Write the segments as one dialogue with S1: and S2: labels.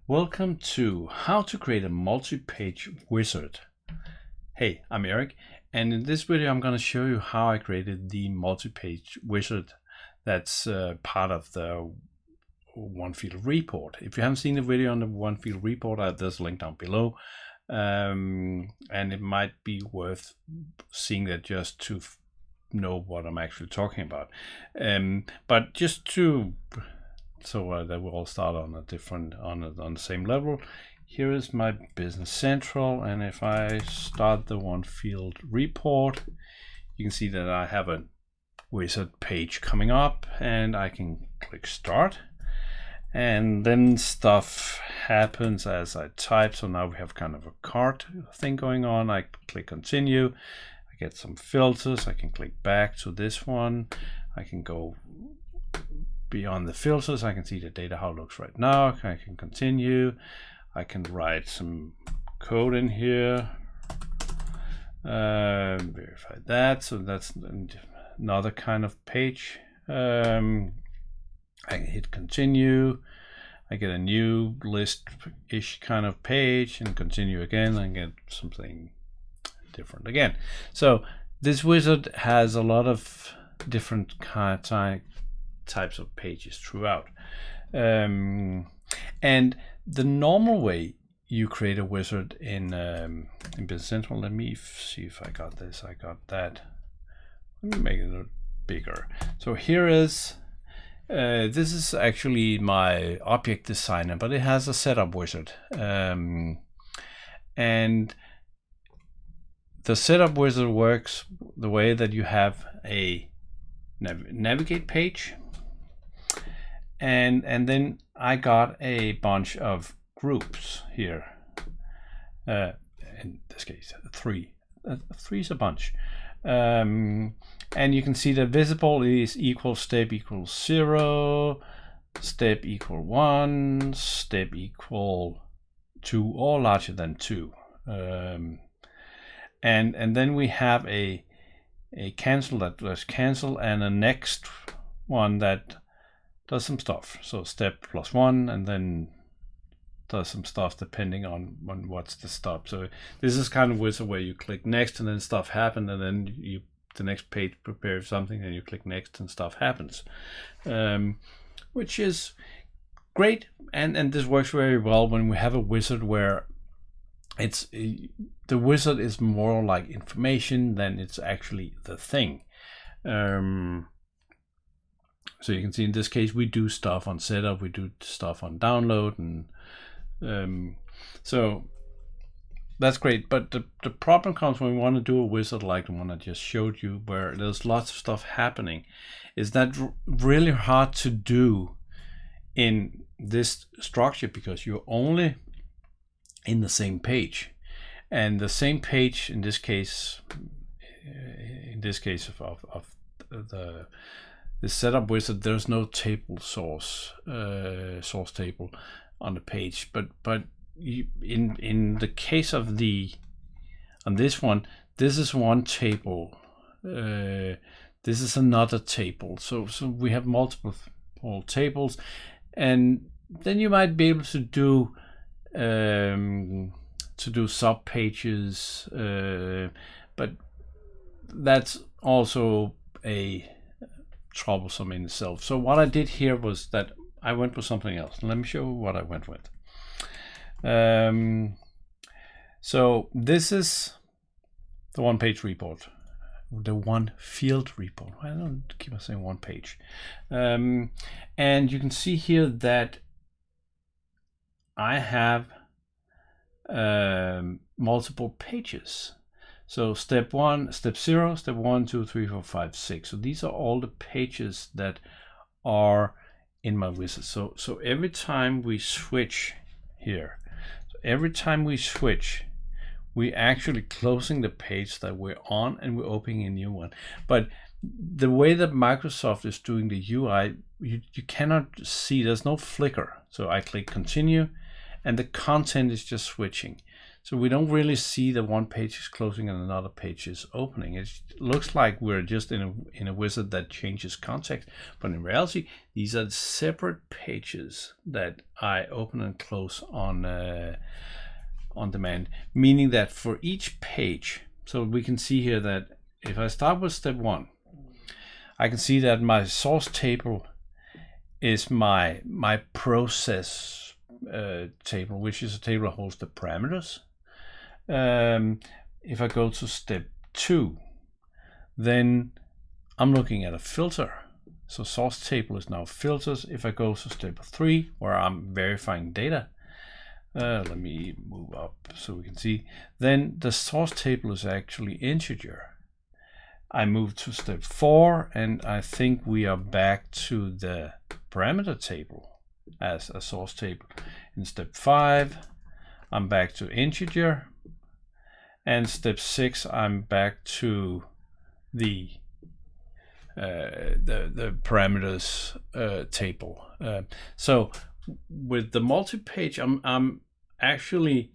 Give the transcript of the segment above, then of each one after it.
S1: Welcome to How to Create a Multi-Page Wizard. Hey, I'm Eric, and in this video I'm going to show you how I created the multi-page wizard that's part of the OneField report. If you haven't seen the video on the OneField report, there's a link down below, and it might be worth seeing that just to know what I'm actually talking about. But just to so that will all start on a different on the same level. Here is my Business Central, and if I start the OneField report, you can see that I have a wizard page coming up, and I can click start, and then stuff happens as I type. So now we have kind of a cart thing going on. I click continue, I get some filters, I can click back to this one, I can go beyond the filters, I can see the data how it looks right now. I can continue, I can write some code in here, verify that. So that's another kind of page. I can hit continue, I get a new list-ish kind of page, and continue again and get something different again. So this wizard has a lot of different types of pages throughout, and the normal way you create a wizard in Business Central, let me see if I got this. I got that. Let me make it a little bigger. So here is this is actually my object designer, but it has a setup wizard, and the setup wizard works the way that you have a navigate page, and then I got a bunch of groups here. In this case, three. Three is a bunch, and you can see that visible is equal, step equals 0, step equal 1, step equal 2 or larger than 2, and then we have a cancel that does cancel, and a next one that does some stuff. So step plus 1, and then does some stuff depending on what's the stop. So this is kind of wizard where you click next and then stuff happens, and then the next page prepares something and you click next and stuff happens, which is great. And this works very well when we have a wizard where the wizard is more like information than it's actually the thing. So you can see in this case we do stuff on setup, we do stuff on download, and so that's great. But the problem comes when we want to do a wizard like the one I just showed you, where there's lots of stuff happening. Is that really hard to do in this structure, because you're only in the same page, and the same page in this case of the setup wizard, there's no table source table on the page, but in the case of on this one, this is one table, this is another table, so we have multiple tables, and then you might be able to do sub pages, but that's also a troublesome in itself. So what I did here was that I went with something else. Let me show you what I went with. So this is the one-page report, the OneField report. I don't keep on saying one page. And you can see here that I have multiple pages. So step 1, step 0, step 1, 2, 3, 4, 5, 6. So these are all the pages that are in my wizard. So every time we switch here, we're actually closing the page that we're on and we're opening a new one. But the way that Microsoft is doing the UI, you cannot see, there's no flicker. So I click continue, and the content is just switching. So we don't really see that one page is closing and another page is opening. It looks like we're just in a wizard that changes context, but in reality, these are separate pages that I open and close on demand, meaning that for each page, so we can see here that if I start with step 1, I can see that my source table is my process table, which is a table that holds the parameters. If I go to step 2, then I'm looking at a filter. So source table is now filters. If I go to step 3, where I'm verifying data, let me move up so we can see, then the source table is actually integer. I move to step 4, and I think we are back to the parameter table as a source table. In step 5, I'm back to integer, and step 6, I'm back to the parameters table. So with the multi-page, I'm actually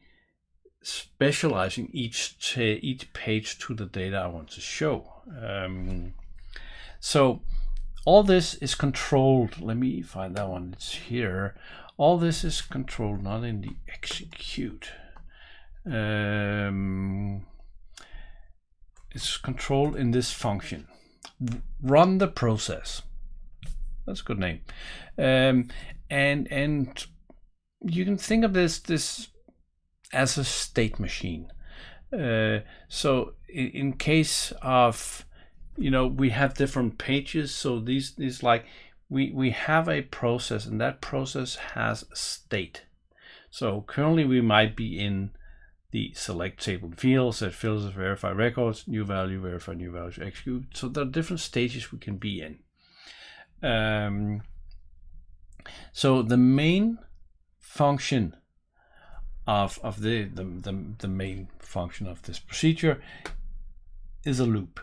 S1: specializing each page to the data I want to show. So all this is controlled. Let me find that one. It's here. All this is controlled not in the execute. It's controlled in this function. Run the process. That's a good name. And you can think of this as a state machine. So in case of, we have different pages. So these like we have a process, and that process has a state. So currently we might be in the select table field, set filters, verify records, new value, verify new values, execute. So there are different stages we can be in. So the main function of the main function of this procedure is a loop.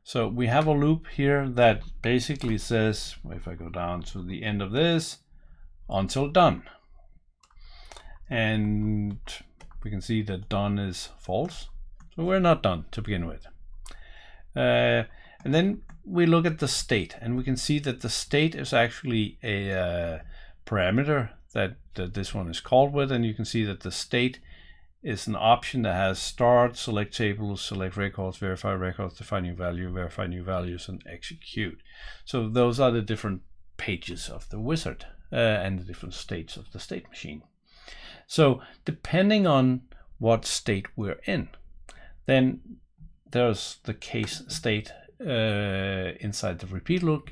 S1: So we have a loop here that basically says, if I go down to the end of this, until done. And we can see that done is false. So we're not done to begin with. And then we look at the state, and we can see that the state is actually a parameter that this one is called with, and you can see that the state is an option that has start, select tables, select records, verify records, define new value, verify new values, and execute. So those are the different pages of the wizard and the different states of the state machine. So depending on what state we're in, then there's the case state inside the repeat loop.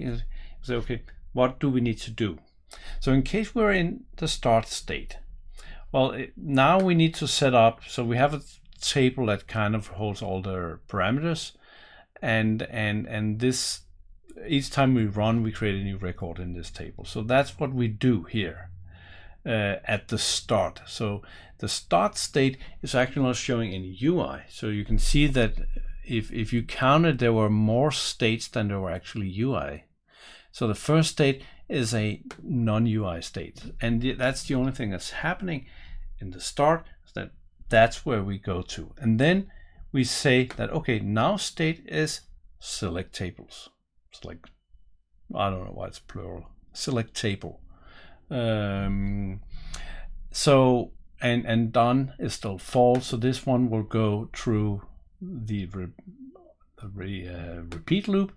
S1: So okay, what do we need to do? So in case we're in the start state, well, now we need to set up, so we have a table that kind of holds all the parameters, and this, each time we run, we create a new record in this table. So that's what we do here at the start. So the start state is actually not showing any UI. So you can see that if you counted, there were more states than there were actually UI. So the first state is a non-UI state, and that's the only thing that's happening in the start. That's where we go to, and then we say that okay, now state is select tables. It's like, I don't know why it's plural. Select table. So and done is still false. So this one will go through the repeat loop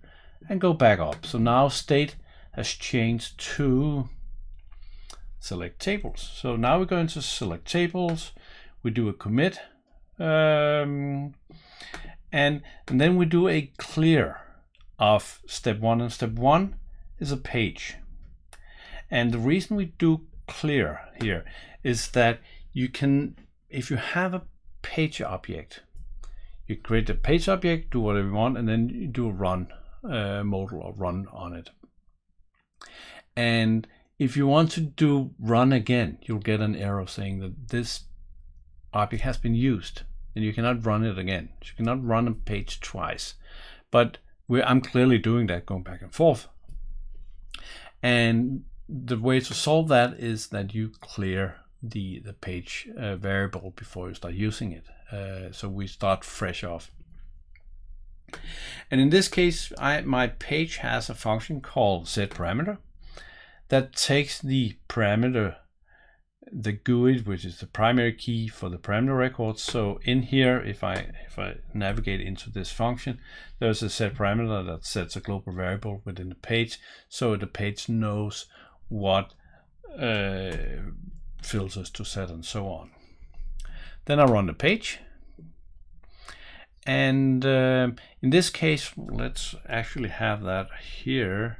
S1: and go back up. So now state has changed to select tables. So now we go into select tables, we do a commit, and then we do a clear of step 1, and step 1 is a page. And the reason we do clear here is that you can, if you have a page object, you create a page object, do whatever you want, and then you do a run modal or run on it. And if you want to do run again, you'll get an error saying that this object has been used and you cannot run it again. You cannot run a page twice. But I'm clearly doing that, going back and forth. And the way to solve that is that you clear the page variable before you start using it. So we start fresh off. And in this case, my page has a function called setParameter that takes the parameter, the GUID, which is the primary key for the parameter records. So in here, if I navigate into this function, there's a setParameter that sets a global variable within the page, so the page knows what filters to set and so on. Then I run the page, and in this case, let's actually have that here.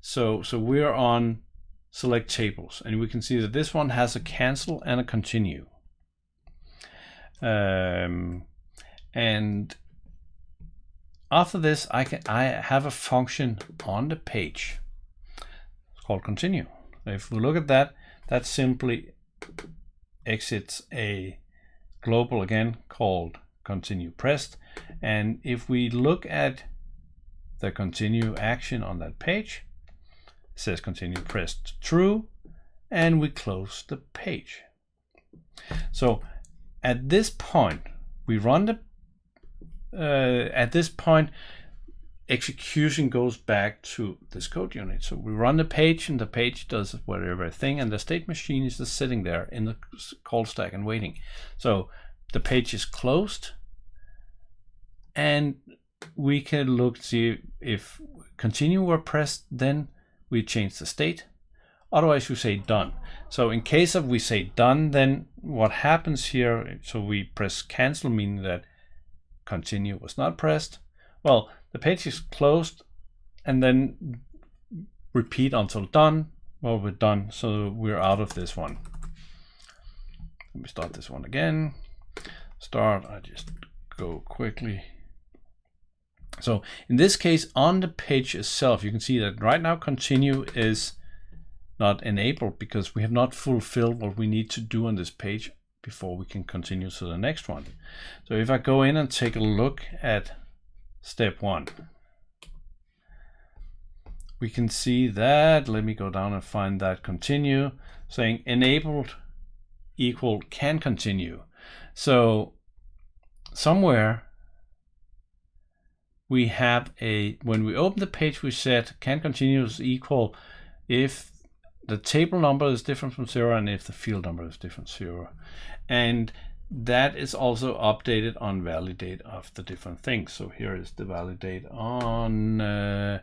S1: So we're on select tables, and we can see that this one has a cancel and a continue. And after this, I have a function on the page. It's called continue. If we look at that, that simply exits a global again called continue pressed. And if we look at the continue action on that page, it says continue pressed true, and we close the page. So at this point, we run the at this point, execution goes back to this code unit. So we run the page, and the page does whatever thing, and the state machine is just sitting there in the call stack and waiting. So the page is closed, and we can look, see if continue were pressed, then we change the state. Otherwise we say done. So in case of we say done, then what happens here, so we press cancel, meaning that continue was not pressed. Well, the page is closed, and then repeat until done. Well, we're done, so we're out of this one. Let me start this one again. Start, I just go quickly. So in this case, on the page itself, you can see that right now continue is not enabled because we have not fulfilled what we need to do on this page before we can continue to the next one. So if I go in and take a look at step 1, we can see that, let me go down and find that continue, saying enabled equal can continue. So somewhere we have when we open the page, we said can continue is equal if the table number is different from 0 and if the field number is different from 0. And that is also updated on validate of the different things. So here is the validate on the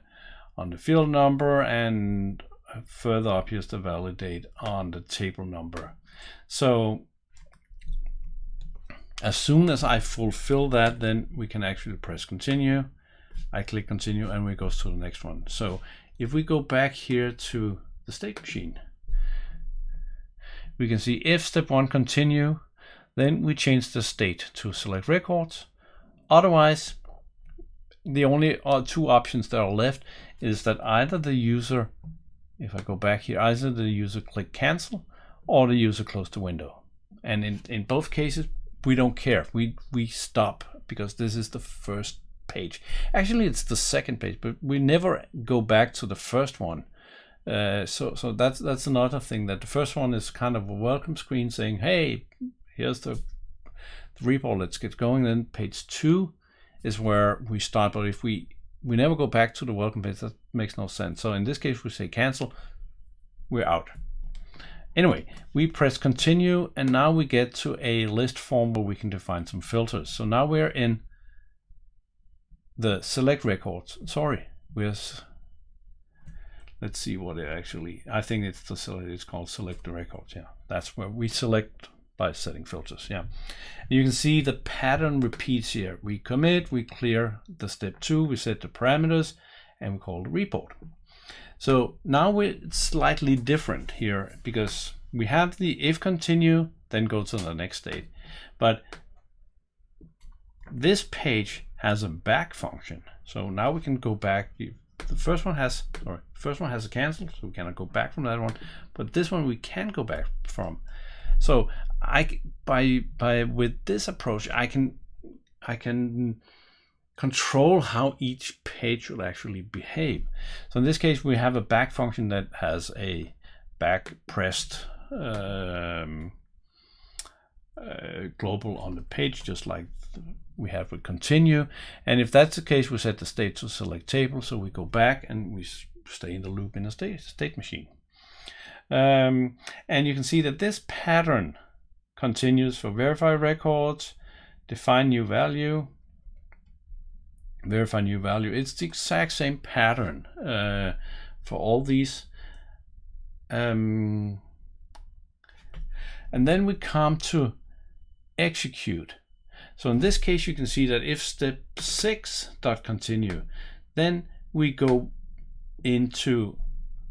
S1: field number, and further up here's the validate on the table number. So as soon as I fulfill that, then we can actually press continue. I click continue, and we go to the next one. So if we go back here to the state machine, we can see if step 1 continue, then we change the state to select records. Otherwise, the only two options that are left is that either the user, if I go back here, either the user click cancel or the user close the window. And in both cases, we don't care. We stop because this is the first page. Actually, it's the second page, but we never go back to the first one. So that's another thing, that the first one is kind of a welcome screen saying, hey, here's the repo, let's get going. Then page 2 is where we start, but if we never go back to the welcome page, that makes no sense. So in this case, we say cancel, we're out. Anyway, we press continue, and now we get to a list form where we can define some filters. So now we're in the select records. Sorry, let's see what it actually, I think it's called select the records. Yeah, that's where we select by setting filters. Yeah, and you can see the pattern repeats here. We commit, we clear the step 2, we set the parameters, and we call the report. So now it's slightly different here because we have the if continue, then go to the next state. But this page has a back function. So now we can go back. The first one has a cancel, so we cannot go back from that one. But this one we can go back from. So with this approach, I can control how each page will actually behave. So in this case, we have a back function that has a back pressed global on the page, just like we have with continue. And if that's the case, we set the state to select table, so we go back and we stay in the loop in the state machine. And you can see that this pattern continues for verify records, define new value, verify new value. It's the exact same pattern for all these. And then we come to execute. So in this case, you can see that if step 6.continue, then we go into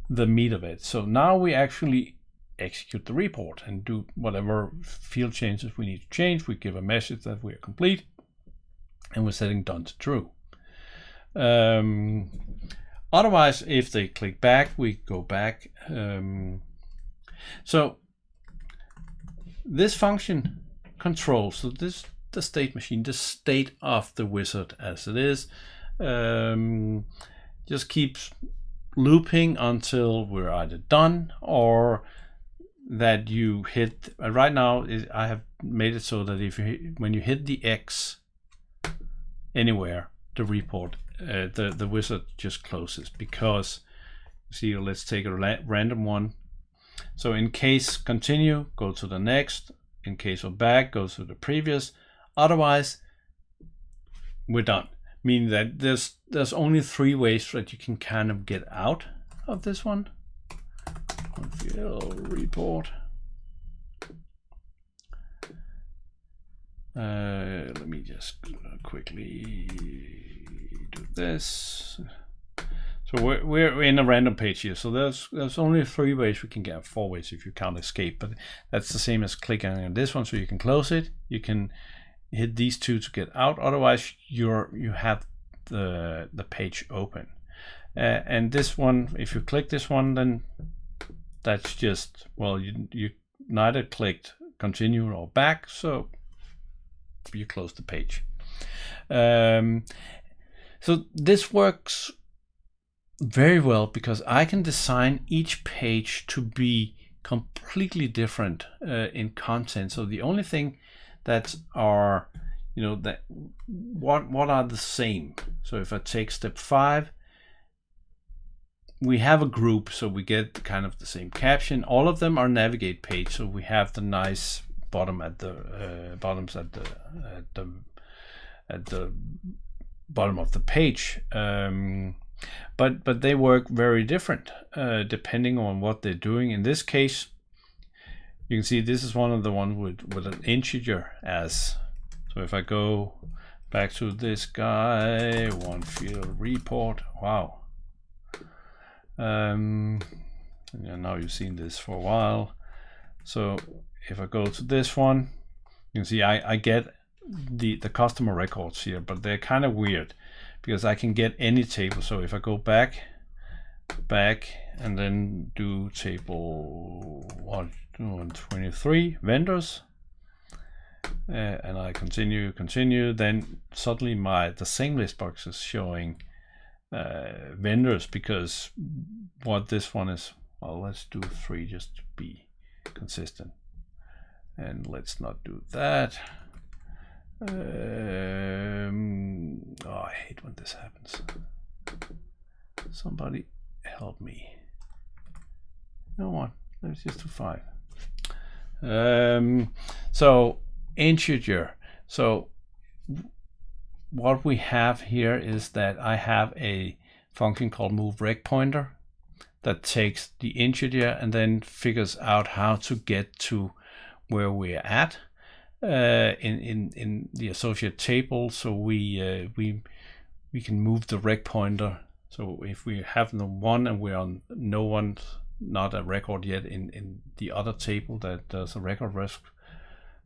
S1: the meat of it. So now we actually execute the report and do whatever field changes we need to change. We give a message that we are complete, and we're setting done to true. Otherwise, if they click back, we go back. So this function controls, so this the state machine, the state of the wizard as it is, just keeps looping until we're either done or that you hit. Right now I have made it so that if you when you hit the X anywhere, the report, the wizard just closes, because see, let's take a random one. So in case continue, go to the next. In case of back, go to the previous. Otherwise, we're done. Meaning that there's only 3 ways that you can kind of get out of this one. Report. Let me just quickly do this. So we're in a random page here. So there's only 3 ways we can get, 4 ways if you can't escape. But that's the same as clicking on this one. So you can close it. You can hit these 2 to get out. Otherwise, you have the page open. And this one, if you click this one, then that's just, well, you neither clicked continue or back, so you close the page. So this works very well because I can design each page to be completely different in content. So the only thing that are, that what are the same. So if I take step 5, we have a group, so we get kind of the same caption. All of them are navigate page, so we have the nice bottom at the bottoms at the bottom of the page. But they work very different depending on what they're doing. In this case, you can see this is one of the ones with an integer as. So if I go back to this guy, one field report, wow. And now you've seen this for a while. So if I go to this one, you can see I get the customer records here, but they're kind of weird because I can get any table. So if I go back and then do table 123 vendors, and I continue, then suddenly the same list box is showing vendors, because what this one is, well, let's do 3 just to be consistent, and let's not do that. I hate when this happens. Somebody help me. No one. Let's just do 5. So integer. So what we have here is that I have a function called moveRecPointer that takes the integer and then figures out how to get to where we're at in the associate table. So we can move the rec pointer. So if we have no one and we're on no one, not a record yet in the other table that does a record risk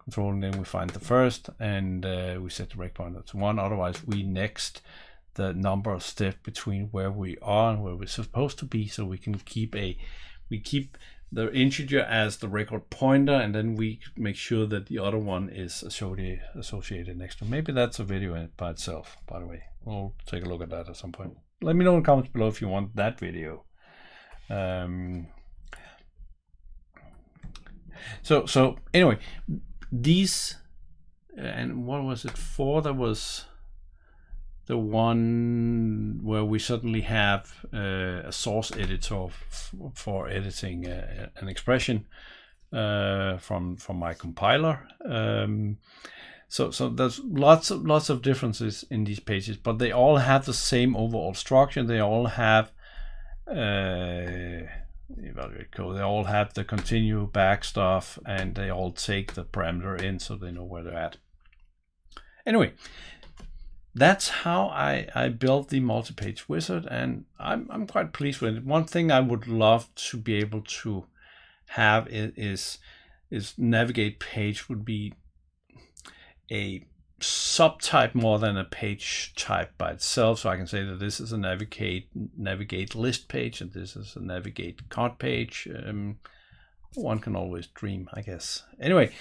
S1: control, and then we find the first and we set the rec pointer to 1. Otherwise, we next the number of steps between where we are and where we're supposed to be, so we can keep the integer as the record pointer, and then we make sure that the other one is associated next to. Maybe that's a video by itself, by the way. We'll take a look at that at some point. Let me know in the comments below if you want that video. So anyway, these, and what was it for? That was the one where we suddenly have a source editor for editing an expression from my compiler. So there's lots of differences in these pages, but they all have the same overall structure. They all have evaluate code. They all have the continue back stuff, and they all take the parameter in, so they know where they're at. Anyway, that's how I built the multi-page wizard, and I'm quite pleased with it. One thing I would love to be able to have is navigate page would be a subtype more than a page type by itself. So I can say that this is a navigate list page, and this is a navigate cart page. One can always dream, I guess. Anyway,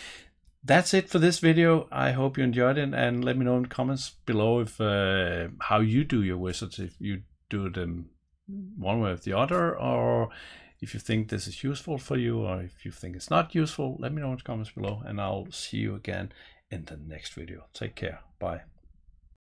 S1: that's it for this video. I hope you enjoyed it, and let me know in the comments below if how you do your wizards, if you do them one way or the other, or if you think this is useful for you, or if you think it's not useful. Let me know in the comments below, and I'll see you again in the next video. Take care. Bye.